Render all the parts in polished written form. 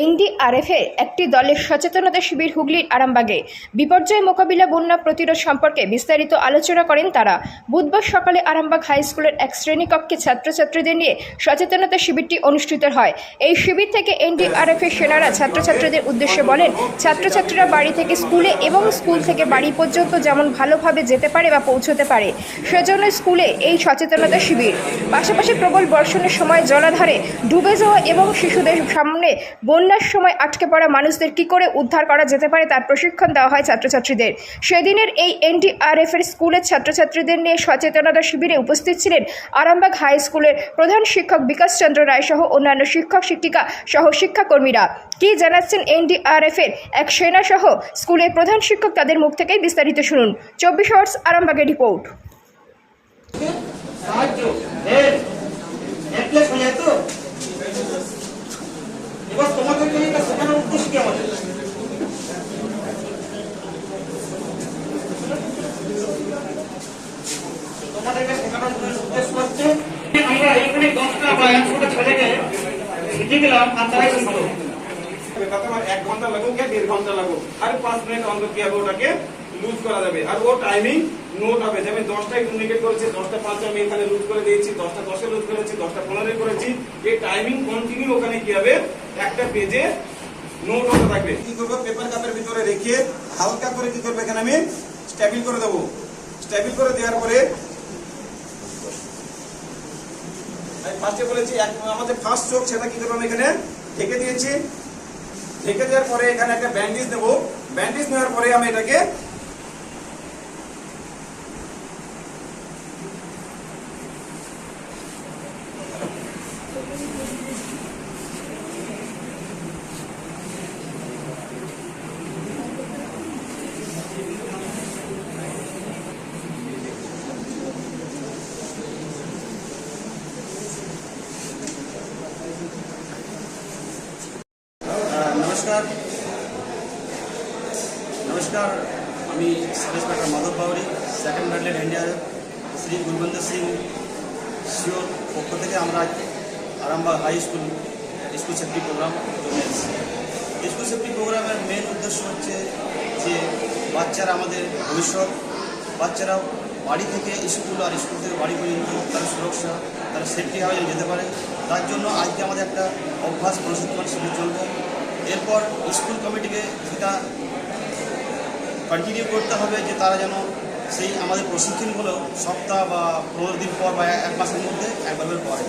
এনডিআরএফের একটি দলের সচেতনতা শিবির হুগলির আরামবাগে বিপর্যয় মোকাবিলা বন্যা প্রতিরোধ সম্পর্কে বিস্তারিত আলোচনা করেন তারা। বুধবার সকালে আরামবাগ হাই স্কুলের এক শ্রেণীকক্ষে ছাত্রছাত্রীদের নিয়ে সচেতনতা শিবিরটি অনুষ্ঠিত হয়। এই শিবির থেকে এনডিআরএফের সেনারা ছাত্রছাত্রীদের উদ্দেশ্যে বলেন, ছাত্রছাত্রীরা বাড়ি থেকে স্কুলে এবং স্কুল থেকে বাড়ি পর্যন্ত যেমন ভালোভাবে যেতে পারে বা পৌঁছতে পারে, সেজন্য স্কুলে এই সচেতনতা শিবির। পাশাপাশি প্রবল বর্ষণের সময় জলাধারে ডুবে যাওয়া এবং শিশুদের সামনে বন্যার সময় আটকে পড়া মানুষদের কী করে উদ্ধার করা যেতে পারে তার প্রশিক্ষণ দেওয়া হয় ছাত্রছাত্রীদের। সেদিনের এই এনডিআরএফের স্কুলের ছাত্রছাত্রীদের নিয়ে সচেতনতা শিবিরে উপস্থিত ছিলেন আরামবাগ হাই স্কুলের প্রধান শিক্ষক বিকাশ চন্দ্র রায় সহ অন্যান্য শিক্ষক শিক্ষিকা সহ শিক্ষাকর্মীরা। কি জানাচ্ছেন এনডিআরএফের এক সেনা সহ স্কুলের প্রধান শিক্ষক, তাদের মুখ থেকেই বিস্তারিত শুনুন। 24 আওয়ার্স আরামবাগের রিপোর্ট। এবার তোমাদেরকে এটা শেখানোর উদ্দেশ্য কি আমাদের? তোমাদেরকে শেখানোর উদ্দেশ্য হচ্ছে আমরা এখানে 10টা বা 100টা ছেলেকে শিখে গেলাম আর তারাই শিখলো। 1 ঘন্টা লাগুক या 1.5 ঘন্টা লাগুক, আর 5 মিনিট অন্তর কি হবে ওটাকে লুজ করা যাবে। আর ও টাইমিং নোট হবে যে আমি 10টায় কমিউনিকেট করেছি, 10টা 5 আমি এখানে লুজ করে দিয়েছি, 10টা 10 লুজ করেছি, 10টা 15 করেছি। এই টাইমিং কন্টিনিউ ওখানে কি হবে একটা পেজে নোট হতে থাকবে। কি করব, পেপার কাপের ভিতরে রেখে হালকা করে কি করব, এখানে আমি স্টেবল করে দেব। স্টেবল করে দেওয়ার পরে আমি ফার্স্টে বলেছি আমাদের ফার্স্ট চোখ, সেটা কি করব আমি এখানে ঢেকে দিয়েছি। ঢেকে দেওয়ার পরে এখানে একটা ব্যান্ডেজ দেব। ব্যান্ডেজ নেওয়ার পরে আমি এটাকে नमस्कार আমি sub inspector Madhab Bauri, 2nd battalion NDRF Shri Gurbandar Singh শিওর পক্ষ থেকে আমরা Arambagh high school safety programme জন্য এসেছি। স্কুল সেফটি প্রোগ্রামের মেন উদ্দেশ্য হচ্ছে যে বাচ্চারা আমাদের ভবিষ্যৎ, বাচ্চারা বাড়ি থেকে স্কুল আর স্কুল থেকে বাড়ি পর্যন্ত তার সুরক্ষা, তারা সেফটিভাবে যেতে পারে, তার জন্য আজকে আমাদের একটা অভ্যাস প্রশিক্ষণ শিবির চলবে। এরপর স্কুল কমিটিকে সেটা কন্টিনিউ করতে হবে যে তারা যেন সেই আমাদের প্রশিক্ষণগুলো সপ্তাহ বা 15 দিন পর বা 1 মাসের মধ্যে একবার পড়ে।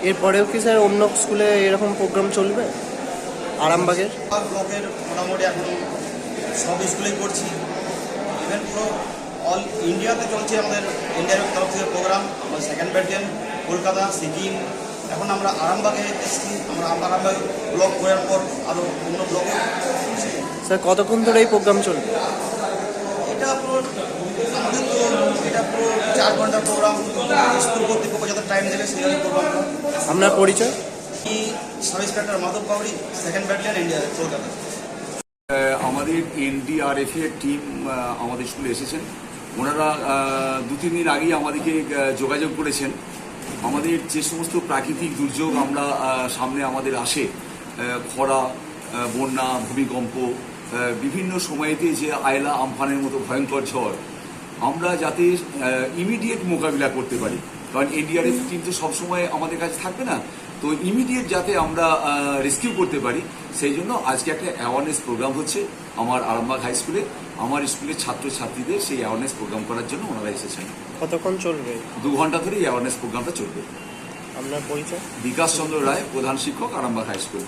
এরপরেও কি স্যার অন্য স্কুলে এরকম প্রোগ্রাম চলবে? আরামবাগের ব্লকের মোটামুটি এখন সব স্কুলেই করছি, ইভেন পুরো অল ইন্ডিয়াতে চলছে আমাদের এনডিআরএফ তরফ থেকে প্রোগ্রাম। আমরা 2nd ব্যাটালিয়ন কলকাতা, সিকিম, এখন আমরা আরামবাগে এসেছি। আমরা আরামবাগ ব্লক করার পর আরও অন্য ব্লকে। স্যার কতক্ষণ ধরে এই প্রোগ্রাম চলবে? এটা পুরো আমাদের তো এটা পুরো 4 ঘন্টার প্রোগ্রাম। স্কুল কর্তৃপক্ষ যত টাইম দেবে সেইভাবে প্রোগ্রাম। আপনার পরিচয়? আমি sub inspector Madhab Bauri, 2nd battalion NDRF Kolkata. আমাদের এনডিআরএফ এর টিম আমাদের স্কুলে এসেছেন। ওনারা 2-3 দিন আগেই আমাদেরকে যোগাযোগ করেছেন। আমাদের যে সমস্ত প্রাকৃতিক দুর্যোগ আমরা সামনে আমাদের আসে, খরা, বন্যা, ভূমিকম্প, বিভিন্ন সময়েতে যে আয়লা আমফানের মতো ভয়ঙ্কর ঝড়, আমরা যাতে ইমিডিয়েট মোকাবিলা করতে পারি, কারণ এনডিআরএফ টিম তো সবসময় আমাদের কাছে থাকবে না, তো ইমিডিয়েট যাতে আমরা রেস্কিউ করতে পারি সেই জন্য আজকে একটা অ্যাওয়ারনেস প্রোগ্রাম হচ্ছে আমার আরামবাগ হাই স্কুলে। আমার স্কুলের ছাত্রছাত্রীদের সেই অ্যাওয়ারনেস প্রোগ্রাম করার জন্য ওনারা এসেছেন। কতক্ষণ চলবে? 2 ঘন্টা ধরে এই অ্যাওয়ারনেস প্রোগ্রামটা চলবে। আপনার পরিচয়? বিকাশ চন্দ্র রায়, প্রধান শিক্ষক, আরামবাগ হাই স্কুল।